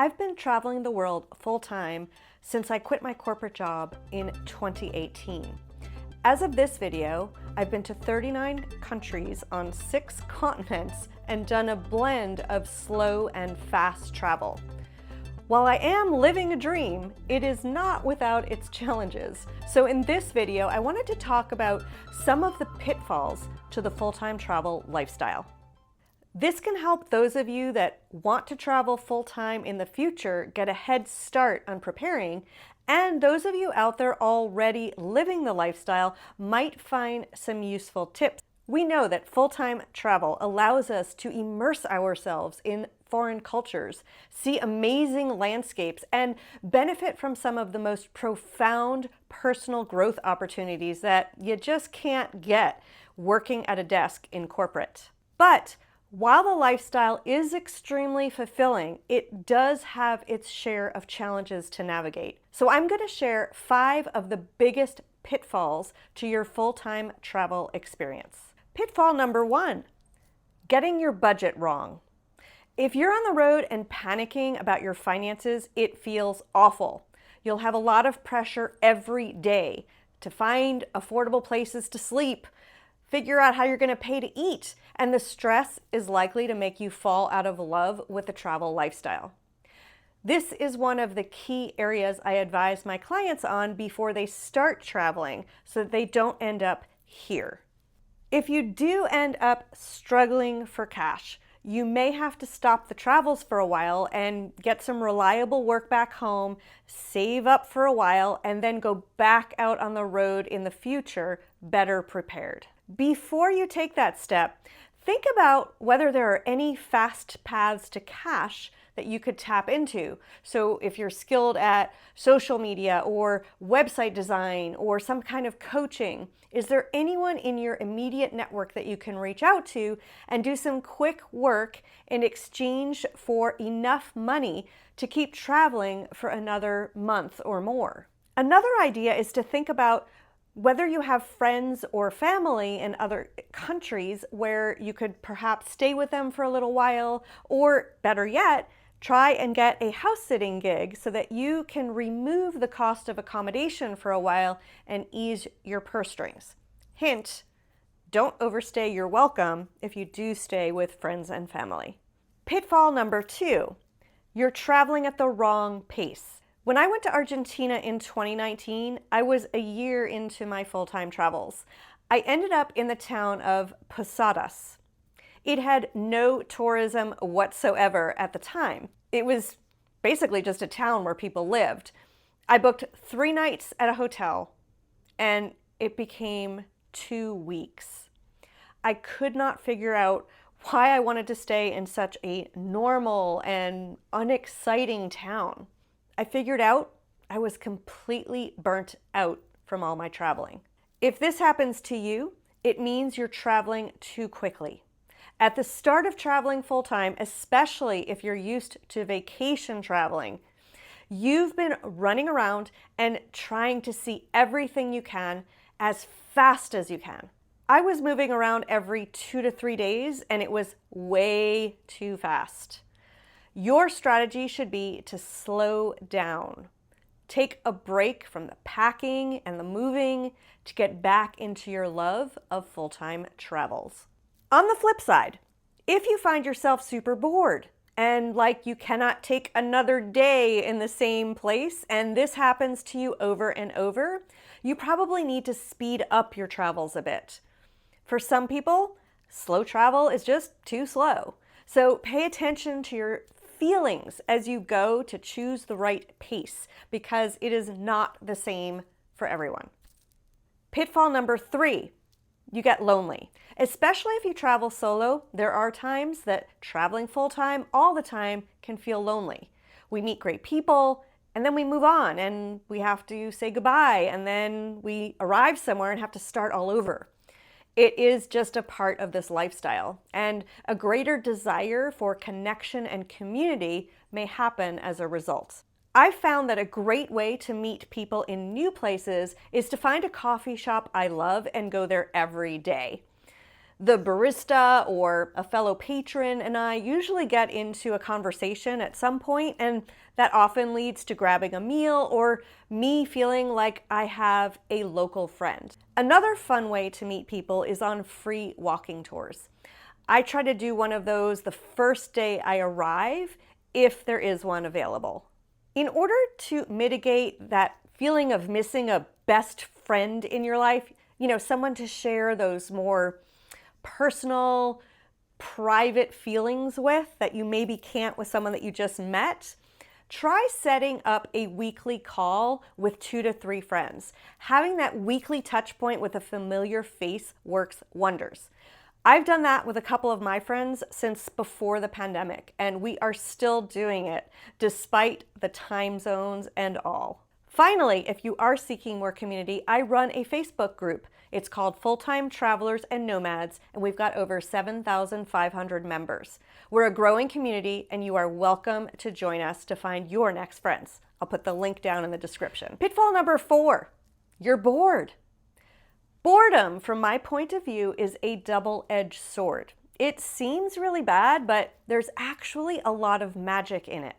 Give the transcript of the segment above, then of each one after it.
I've been traveling the world full-time since I quit my corporate job in 2018. As of this video, I've been to 39 countries on 6 continents and done a blend of slow and fast travel. While I am living a dream, it is not without its challenges. So in this video, I wanted to talk about some of the pitfalls to the full-time travel lifestyle. This can help those of you that want to travel full-time in the future get a head start on preparing, and those of you out there already living the lifestyle might find some useful tips. We know that full-time travel allows us to immerse ourselves in foreign cultures, see amazing landscapes, and benefit from some of the most profound personal growth opportunities that you just can't get working at a desk in corporate. But while the lifestyle is extremely fulfilling, it does have its share of challenges to navigate. So I'm going to share 5 of the biggest pitfalls to your full-time travel experience. Pitfall number 1, getting your budget wrong. If you're on the road and panicking about your finances, it feels awful. You'll have a lot of pressure every day to find affordable places to sleep, figure out how you're going to pay to eat, and the stress is likely to make you fall out of love with the travel lifestyle. This is one of the key areas I advise my clients on before they start traveling so that they don't end up here. If you do end up struggling for cash, you may have to stop the travels for a while and get some reliable work back home, save up for a while, and then go back out on the road in the future better prepared. Before you take that step, think about whether there are any fast paths to cash that you could tap into. So if you're skilled at social media or website design or some kind of coaching, is there anyone in your immediate network that you can reach out to and do some quick work in exchange for enough money to keep traveling for another month or more? Another idea is to think about whether you have friends or family in other countries where you could perhaps stay with them for a little while, or better yet, try and get a house sitting gig so that you can remove the cost of accommodation for a while and ease your purse strings. Hint, don't overstay your welcome if you do stay with friends and family. Pitfall number 2, you're traveling at the wrong pace. When I went to Argentina in 2019, I was a year into my full-time travels. I ended up in the town of Posadas. It had no tourism whatsoever at the time. It was basically just a town where people lived. I booked 3 nights at a hotel, and it became 2 weeks. I could not figure out why I wanted to stay in such a normal and unexciting town. I figured out I was completely burnt out from all my traveling. If this happens to you, it means you're traveling too quickly. At the start of traveling full-time, especially if you're used to vacation traveling, you've been running around and trying to see everything you can as fast as you can. I was moving around every 2 to 3 days, and it was way too fast. Your strategy should be to slow down. Take a break from the packing and the moving to get back into your love of full-time travels. On the flip side, if you find yourself super bored and like you cannot take another day in the same place, and this happens to you over and over, you probably need to speed up your travels a bit. For some people, slow travel is just too slow. So pay attention to your feelings as you go to choose the right pace, because it is not the same for everyone. Pitfall number 3, you get lonely. Especially if you travel solo, there are times that traveling full-time all the time can feel lonely. We meet great people, and then we move on, and we have to say goodbye, and then we arrive somewhere and have to start all over. It is just a part of this lifestyle, and a greater desire for connection and community may happen as a result. I've found that a great way to meet people in new places is to find a coffee shop I love and go there every day. The barista or a fellow patron and I usually get into a conversation at some point, and that often leads to grabbing a meal or me feeling like I have a local friend. Another fun way to meet people is on free walking tours. I try to do one of those the first day I arrive, if there is one available. In order to mitigate that feeling of missing a best friend in your life, someone to share those more personal, private feelings with that you maybe can't with someone that you just met, try setting up a weekly call with 2 to 3 friends. Having that weekly touch point with a familiar face works wonders. I've done that with a couple of my friends since before the pandemic, and we are still doing it despite the time zones and all. Finally, if you are seeking more community, I run a Facebook group. It's called Full-Time Travelers and Nomads, and we've got over 7,500 members. We're a growing community, and you are welcome to join us to find your next friends. I'll put the link down in the description. Pitfall number 4, you're bored. Boredom, from my point of view, is a double-edged sword. It seems really bad, but there's actually a lot of magic in it.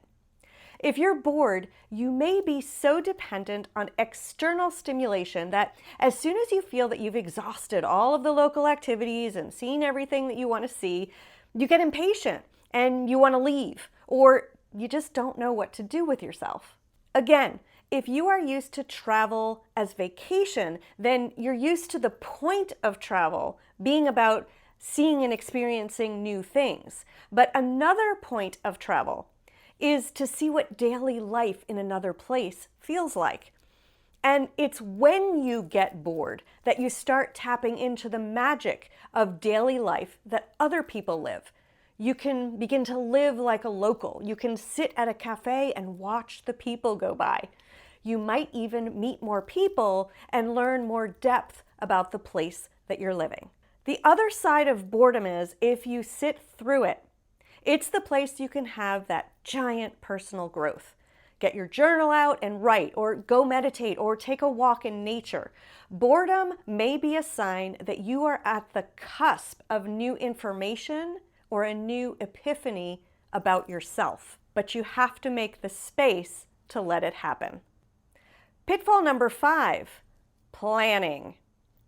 If you're bored, you may be so dependent on external stimulation that as soon as you feel that you've exhausted all of the local activities and seen everything that you want to see, you get impatient and you want to leave, or you just don't know what to do with yourself. Again, if you are used to travel as vacation, then you're used to the point of travel being about seeing and experiencing new things. But another point of travel is to see what daily life in another place feels like. And it's when you get bored that you start tapping into the magic of daily life that other people live. You can begin to live like a local. You can sit at a cafe and watch the people go by. You might even meet more people and learn more depth about the place that you're living. The other side of boredom is if you sit through it, it's the place you can have that giant personal growth. Get your journal out and write, or go meditate, or take a walk in nature. Boredom may be a sign that you are at the cusp of new information or a new epiphany about yourself, but you have to make the space to let it happen. Pitfall number 5, planning.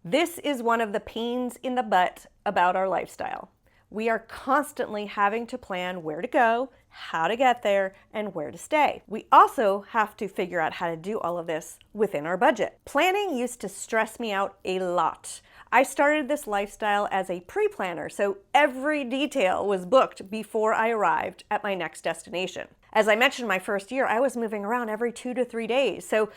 This is one of the pains in the butt about our lifestyle. We are constantly having to plan where to go, how to get there, and where to stay. We also have to figure out how to do all of this within our budget. Planning used to stress me out a lot. I started this lifestyle as a pre-planner, so every detail was booked before I arrived at my next destination. As I mentioned, my first year, I was moving around every 2 to 3 days, so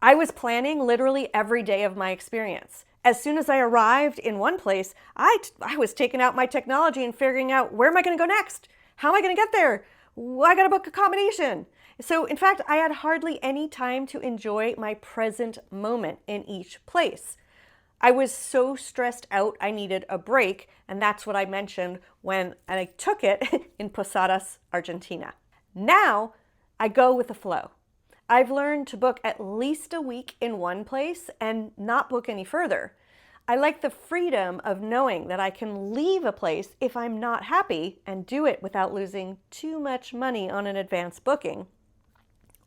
I was planning literally every day of my experience. As soon as I arrived in one place, I was taking out my technology and figuring out, where am I going to go next? How am I going to get there? Well, I got to book accommodation. So in fact, I had hardly any time to enjoy my present moment in each place. I was so stressed out, I needed a break, and that's what I mentioned when I took it in Posadas, Argentina. Now, I go with the flow. I've learned to book at least a week in one place and not book any further. I like the freedom of knowing that I can leave a place if I'm not happy and do it without losing too much money on an advance booking.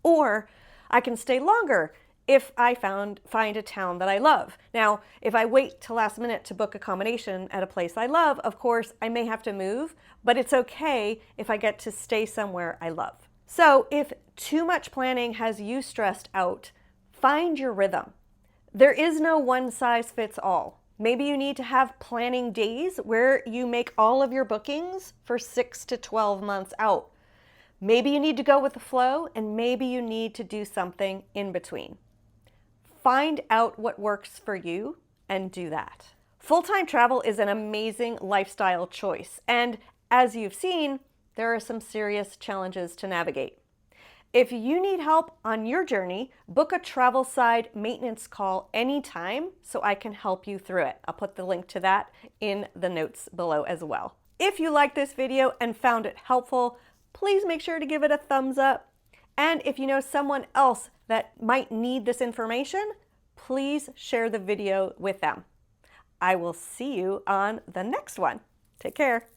Or I can stay longer if I find a town that I love. Now, if I wait till last minute to book accommodation at a place I love, of course, I may have to move, but it's okay if I get to stay somewhere I love. So if too much planning has you stressed out, find your rhythm. There is no one size fits all. Maybe you need to have planning days where you make all of your bookings for 6 to 12 months out. Maybe you need to go with the flow, and maybe you need to do something in between. Find out what works for you and do that. Full-time travel is an amazing lifestyle choice, and as you've seen, there are some serious challenges to navigate. If you need help on your journey, book a travel side maintenance call anytime so I can help you through it. I'll put the link to that in the notes below as well. If you liked this video and found it helpful, please make sure to give it a thumbs up. And if you know someone else that might need this information, please share the video with them. I will see you on the next one. Take care.